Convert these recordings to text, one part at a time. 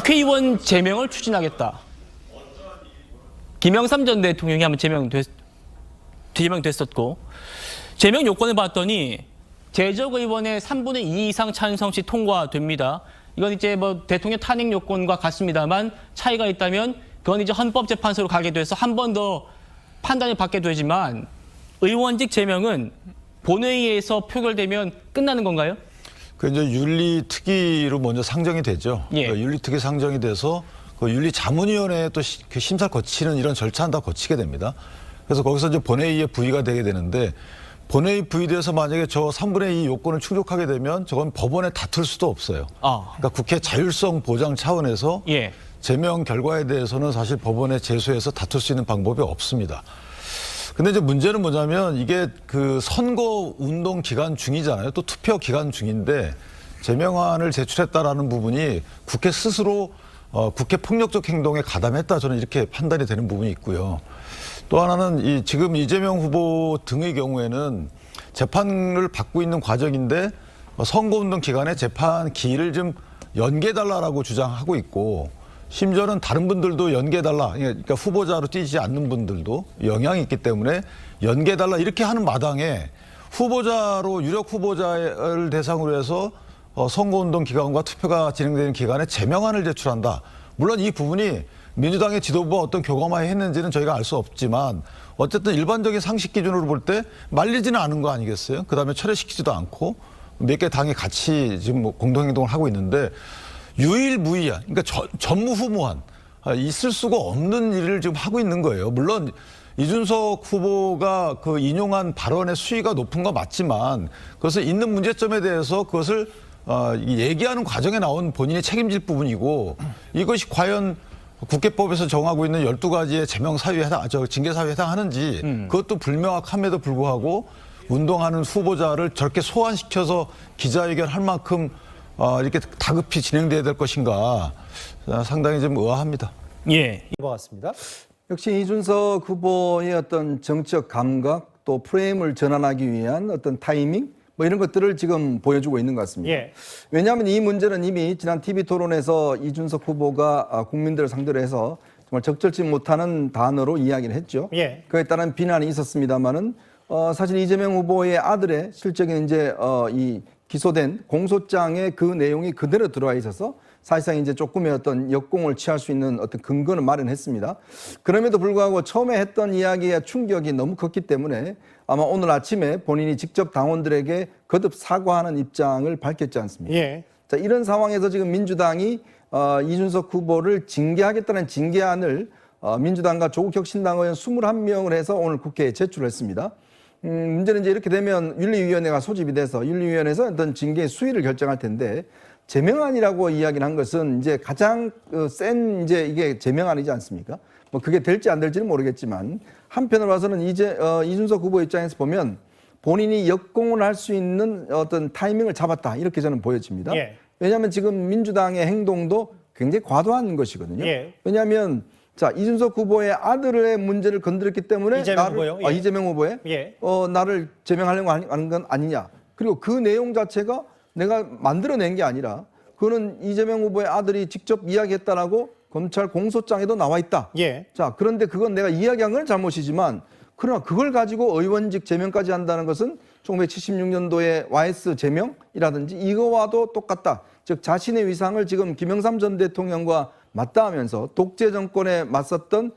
국회의원 제명을 추진하겠다. 김영삼 전 대통령이 한번 제명됐었고, 제명 요건을 봤더니 재적의원의 3분의 2 이상 찬성 시 통과됩니다. 이건 이제 뭐 대통령 탄핵 요건과 같습니다만 차이가 있다면 그건 이제 헌법재판소로 가게 돼서 한 번 더 판단을 받게 되지만 의원직 제명은 본회의에서 표결되면 끝나는 건가요? 그 이제 윤리특위로 먼저 상정이 되죠. 예. 윤리특위 상정이 돼서 그 윤리자문위원회에 또 그 심사를 거치는 이런 절차는 다 거치게 됩니다. 그래서 거기서 이제 본회의에 부의가 되게 되는데 본회의 부의돼서 만약에 저 3분의 2 요건을 충족하게 되면 저건 법원에 다툴 수도 없어요. 그러니까 국회 자율성 보장 차원에서 예. 제명 결과에 대해서는 사실 법원에 제소해서 다툴 수 있는 방법이 없습니다. 근데 이제 문제는 뭐냐면 이게 그 선거 운동 기간 중이잖아요. 또 투표 기간 중인데 제명안을 제출했다라는 부분이 국회 스스로 국회 폭력적 행동에 가담했다, 저는 이렇게 판단이 되는 부분이 있고요. 또 하나는 지금 이재명 후보 등의 경우에는 재판을 받고 있는 과정인데 선거운동 기간에 재판 기일을 좀 연기해달라고 주장하고 있고, 심지어는 다른 분들도 연기해달라, 그러니까 후보자로 뛰지 않는 분들도 영향이 있기 때문에 연기해달라 이렇게 하는 마당에 후보자로 유력 후보자를 대상으로 해서 선거운동 기간과 투표가 진행되는 기간에 제명안을 제출한다. 물론 이 부분이 민주당의 지도부와 어떤 교감하에 했는지는 저희가 알 수 없지만 어쨌든 일반적인 상식 기준으로 볼 때 말리지는 않은 거 아니겠어요? 그다음에 철회시키지도 않고 몇 개 당이 같이 지금 뭐 공동행동을 하고 있는데 유일무이한, 그러니까 전무후무한, 있을 수가 없는 일을 지금 하고 있는 거예요. 물론 이준석 후보가 그 인용한 발언의 수위가 높은 거 맞지만 그것을 있는 문제점에 대해서 그것을 얘기하는 과정에 나온 본인이 책임질 부분이고, 이것이 과연 국회법에서 정하고 있는 12가지의 제명 사유에 징계 사유에 해당하는지 그것도 불명확함에도 불구하고 운동하는 후보자를 저렇게 소환시켜서 기자회견 할 만큼 이렇게 다급히 진행돼야 될 것인가, 상당히 좀 의아합니다. 예. 것 같습니다. 역시 이준석 후보의 어떤 정치적 감각, 또 프레임을 전환하기 위한 어떤 타이밍, 뭐 이런 것들을 지금 보여주고 있는 것 같습니다. 예. 왜냐하면 이 문제는 이미 지난 TV 토론에서 이준석 후보가 국민들을 상대로 해서 정말 적절치 못하는 단어로 이야기를 했죠. 예. 그에 따른 비난이 있었습니다만은 사실 이재명 후보의 아들의 실적인 이제 이 기소된 공소장에 그 내용이 그대로 들어와 있어서 사실상 이제 조금의 어떤 역공을 취할 수 있는 어떤 근거는 마련했습니다. 그럼에도 불구하고 처음에 했던 이야기의 충격이 너무 컸기 때문에 아마 오늘 아침에 본인이 직접 당원들에게 거듭 사과하는 입장을 밝혔지 않습니까? 예. 자, 이런 상황에서 지금 민주당이 이준석 후보를 징계하겠다는 징계안을 민주당과 조국혁신당 의원 21명을 해서 오늘 국회에 제출했습니다. 문제는 이제 이렇게 되면 윤리위원회가 소집이 돼서 윤리위원회에서 어떤 징계의 수위를 결정할 텐데, 제명안이라고 이야기를 한 것은 이제 가장 센 이제 이게 제명안이지 않습니까? 뭐 그게 될지 안 될지는 모르겠지만 한편으로 봐서는 이준석 후보 입장에서 보면 본인이 역공을 할 수 있는 어떤 타이밍을 잡았다, 이렇게 저는 보여집니다. 예. 왜냐하면 지금 민주당의 행동도 굉장히 과도한 것이거든요. 예. 왜냐하면 자, 이준석 후보의 아들의 문제를 건드렸기 때문에 이재명 후보요? 예. 이재명 후보의 예. 나를 제명하려고 하는 건 아니냐. 그리고 그 내용 자체가 내가 만들어낸 게 아니라 그거는 이재명 후보의 아들이 직접 이야기했다라고 검찰 공소장에도 나와 있다. 예. 자, 그런데 그건 내가 이야기한 건 잘못이지만 그러나 그걸 가지고 의원직 제명까지 한다는 것은 1976년도의 YS 제명이라든지 이거와도 똑같다. 즉 자신의 위상을 지금 김영삼 전 대통령과 맞닿으면서 독재 정권에 맞섰던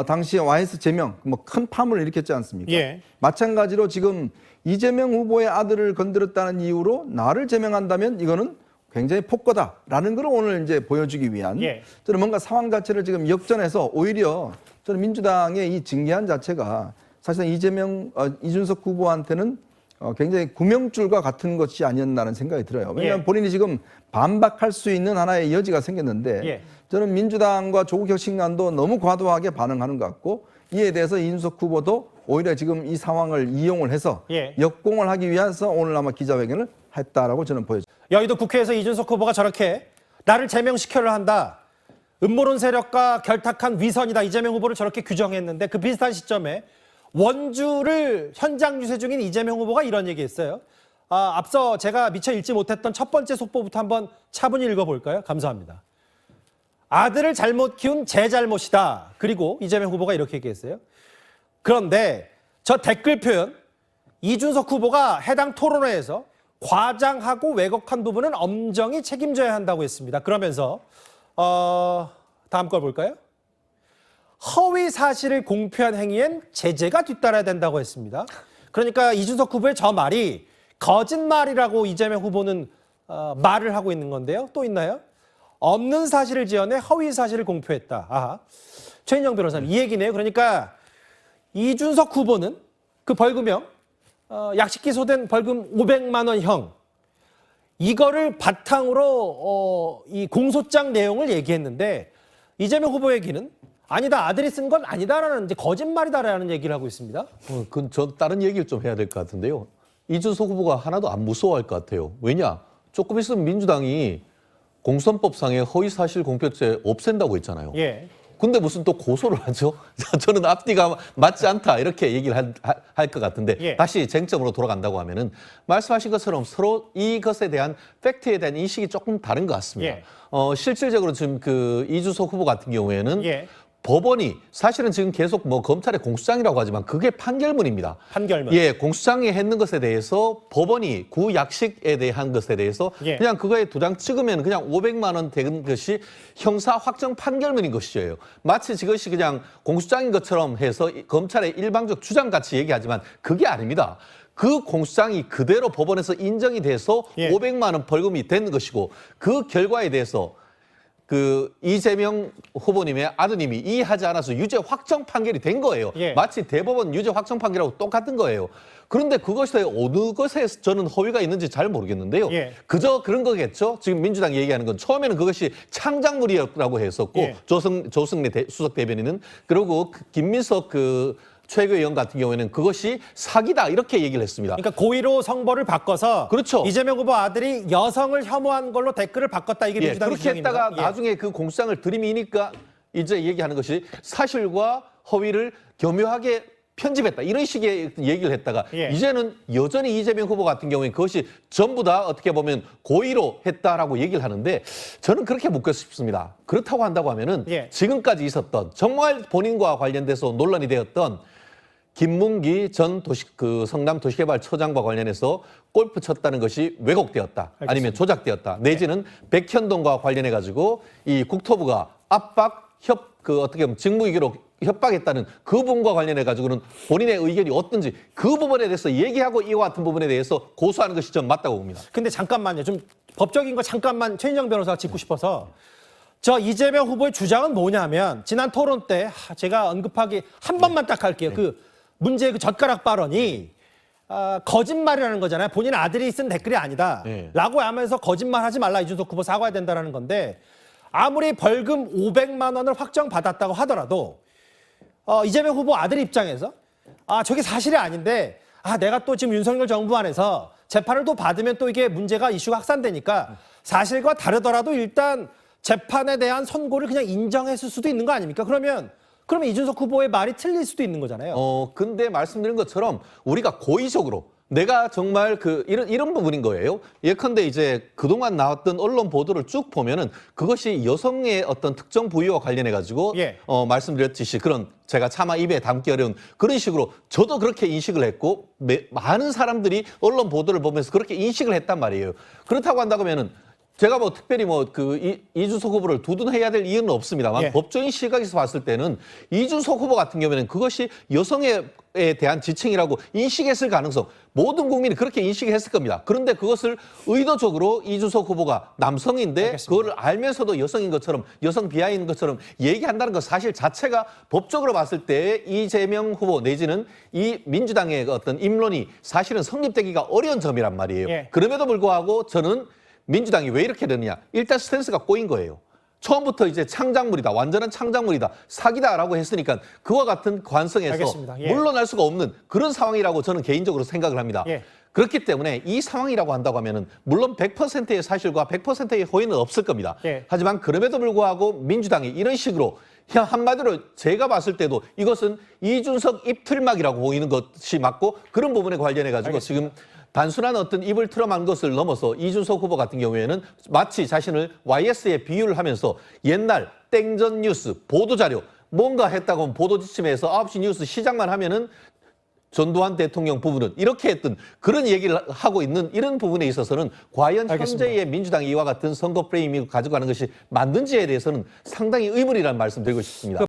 당시의 YS 제명, 뭐 큰 파문을 일으켰지 않습니까? 예. 마찬가지로 지금 이재명 후보의 아들을 건드렸다는 이유로 나를 제명한다면 이거는 굉장히 폭거다라는 걸 오늘 이제 보여주기 위한, 예. 저는 뭔가 상황 자체를 지금 역전해서 오히려 저는 민주당의 이 징계안 자체가 사실상 이준석 후보한테는 굉장히 구명줄과 같은 것이 아니었나라는 생각이 들어요. 왜냐하면 예. 본인이 지금 반박할 수 있는 하나의 여지가 생겼는데 예. 저는 민주당과 조국혁신당도 너무 과도하게 반응하는 것 같고, 이에 대해서 이준석 후보도 오히려 지금 이 상황을 이용을 해서 예. 역공을 하기 위해서 오늘 아마 기자회견을 했다라고 저는 보여집니다. 여의도 국회에서 이준석 후보가 저렇게 나를 제명시켜야 한다, 음모론 세력과 결탁한 위선이다, 이재명 후보를 저렇게 규정했는데 그 비슷한 시점에 원주를 현장 유세 중인 이재명 후보가 이런 얘기했어요. 앞서 제가 미처 읽지 못했던 첫 번째 속보부터 한번 차분히 읽어볼까요? 감사합니다. 아들을 잘못 키운 제 잘못이다. 그리고 이재명 후보가 이렇게 얘기했어요. 그런데 저 댓글 표현 이준석 후보가 해당 토론회에서 과장하고 왜곡한 부분은 엄정히 책임져야 한다고 했습니다. 그러면서 다음 걸 볼까요? 허위 사실을 공표한 행위엔 제재가 뒤따라야 된다고 했습니다. 그러니까 이준석 후보의 저 말이 거짓말이라고 이재명 후보는 말을 하고 있는 건데요. 또 있나요? 없는 사실을 지어내 허위 사실을 공표했다. 아하. 최인영 변호사님, 이 얘기네요. 그러니까 이준석 후보는 그 벌금형, 약식 기소된 벌금 500만 원형, 이거를 바탕으로 이 공소장 내용을 얘기했는데 이재명 후보 얘기는 아니다, 아들이 쓴 건 아니다라는 이제 거짓말이다라는 얘기를 하고 있습니다. 그건 전 다른 얘기를 좀 해야 될 것 같은데요. 이준석 후보가 하나도 안 무서워할 것 같아요. 왜냐? 조금 있으면 민주당이 공선법상의 허위사실 공표죄 없앤다고 했잖아요. 예. 근데 무슨 또 고소를 하죠? 저는 앞뒤가 맞지 않다 이렇게 얘기를 할 것 같은데 예. 다시 쟁점으로 돌아간다고 하면은 말씀하신 것처럼 서로 이것에 대한 팩트에 대한 인식이 조금 다른 것 같습니다. 예. 실질적으로 지금 그 이준석 후보 같은 경우에는 예. 법원이 사실은 지금 계속 뭐 검찰의 공소장이라고 하지만 그게 판결문입니다. 판결문. 예, 공소장에 했는 것에 대해서 법원이 구약식에 대한 것에 대해서 예. 그냥 그거에 도장 찍으면 그냥 500만 원 되는 것이 형사 확정 판결문인 것이에요. 마치 이것이 그냥 공소장인 것처럼 해서 검찰의 일방적 주장같이 얘기하지만 그게 아닙니다. 그 공소장이 그대로 법원에서 인정이 돼서 예. 500만 원 벌금이 되는 것이고 그 결과에 대해서 그 이재명 후보님의 아드님이 이해하지 않아서 유죄 확정 판결이 된 거예요. 예. 마치 대법원 유죄 확정 판결하고 똑같은 거예요. 그런데 그것에 어느 것에 저는 허위가 있는지 잘 모르겠는데요. 예. 그저 그런 거겠죠. 지금 민주당이 얘기하는 건 처음에는 그것이 창작물이라고 했었고 예. 조승래 수석 대변인은 그리고 김민석 그 최고위원 같은 경우에는 그것이 사기다 이렇게 얘기를 했습니다. 그러니까 고의로 성벌을 바꿔서 그렇죠. 이재명 후보 아들이 여성을 혐오한 걸로 댓글을 바꿨다. 이게 예, 민주당의 그렇게 주장입니다. 했다가 예. 나중에 그 공소장을 들이미니까 이제 얘기하는 것이 사실과 허위를 교묘하게 편집했다. 이런 식의 얘기를 했다가 예. 이제는 여전히 이재명 후보 같은 경우에 그것이 전부 다 어떻게 보면 고의로 했다라고 얘기를 하는데 저는 그렇게 묻고 싶습니다. 그렇다고 한다고 하면은 예. 지금까지 있었던 정말 본인과 관련돼서 논란이 되었던 김문기 전 성남 도시개발처장과 관련해서 골프 쳤다는 것이 왜곡되었다. 아니면 조작되었다. 내지는 백현동과 관련해 가지고 이 국토부가 압박, 어떻게 보면 직무유기로 협박했다는 그 부분과 관련해 가지고는 본인의 의견이 어떤지 그 부분에 대해서 얘기하고 이와 같은 부분에 대해서 고소하는 것이 전 맞다고 봅니다. 근데 잠깐만요. 좀 법적인 거 잠깐만 최인정 변호사가 짚고 싶어서 저 이재명 후보의 주장은 뭐냐면 지난 토론 때 제가 언급하기 한 번만 딱 할게요. 그 문제의 그 젓가락 발언이 거짓말이라는 거잖아요. 본인 아들이 쓴 댓글이 아니다. 네. 라고 하면서 거짓말하지 말라. 이준석 후보 사과해야 된다는 건데 아무리 벌금 500만 원을 확정받았다고 하더라도 이재명 후보 아들 입장에서 저게 사실이 아닌데 내가 또 지금 윤석열 정부 안에서 재판을 또 받으면 또 이게 문제가 이슈가 확산되니까 사실과 다르더라도 일단 재판에 대한 선고를 그냥 인정했을 수도 있는 거 아닙니까? 그러면 이준석 후보의 말이 틀릴 수도 있는 거잖아요. 근데 말씀드린 것처럼 우리가 고의적으로 내가 정말 이런 부분인 거예요. 예컨대 이제 그동안 나왔던 언론 보도를 쭉 보면은 그것이 여성의 어떤 특정 부위와 관련해 가지고 예. 말씀드렸듯이 그런 제가 차마 입에 담기 어려운 그런 식으로 저도 그렇게 인식을 했고 많은 사람들이 언론 보도를 보면서 그렇게 인식을 했단 말이에요. 그렇다고 한다고 하면은 제가 뭐 특별히 이준석 후보를 두둔해야 될 이유는 없습니다만 예. 법적인 시각에서 봤을 때는 이준석 후보 같은 경우에는 그것이 여성에 대한 지칭이라고 인식했을 가능성 모든 국민이 그렇게 인식했을 겁니다. 그런데 그것을 의도적으로 이준석 후보가 남성인데 알겠습니다. 그거를 알면서도 여성인 것처럼 여성 비하인 것처럼 얘기한다는 것 사실 자체가 법적으로 봤을 때 이재명 후보 내지는 이 민주당의 어떤 임론이 사실은 성립되기가 어려운 점이란 말이에요. 예. 그럼에도 불구하고 저는 민주당이 왜 이렇게 되느냐. 일단 스탠스가 꼬인 거예요. 처음부터 이제 창작물이다. 완전한 창작물이다. 사기다라고 했으니까 그와 같은 관성에서 알겠습니다. 예. 물러날 수가 없는 그런 상황이라고 저는 개인적으로 생각을 합니다. 예. 그렇기 때문에 이 상황이라고 한다고 하면은 물론 100%의 사실과 100%의 허위는 없을 겁니다. 예. 하지만 그럼에도 불구하고 민주당이 이런 식으로 그냥 한마디로 제가 봤을 때도 이것은 이준석 입틀막이라고 보이는 것이 맞고 그런 부분에 관련해 가지고 지금 단순한 어떤 입을 틀어만 것을 넘어서 이준석 후보 같은 경우에는 마치 자신을 YS에 비유를 하면서 옛날 땡전 뉴스, 보도자료, 뭔가 했다고 하면 보도 지침에서 9시 뉴스 시작만 하면은 전두환 대통령 부분은 이렇게 했던 그런 얘기를 하고 있는 이런 부분에 있어서는 과연 알겠습니다. 현재의 민주당 이와 같은 선거 프레임이 가져가는 것이 맞는지에 대해서는 상당히 의문이라는 말씀 드리고 싶습니다.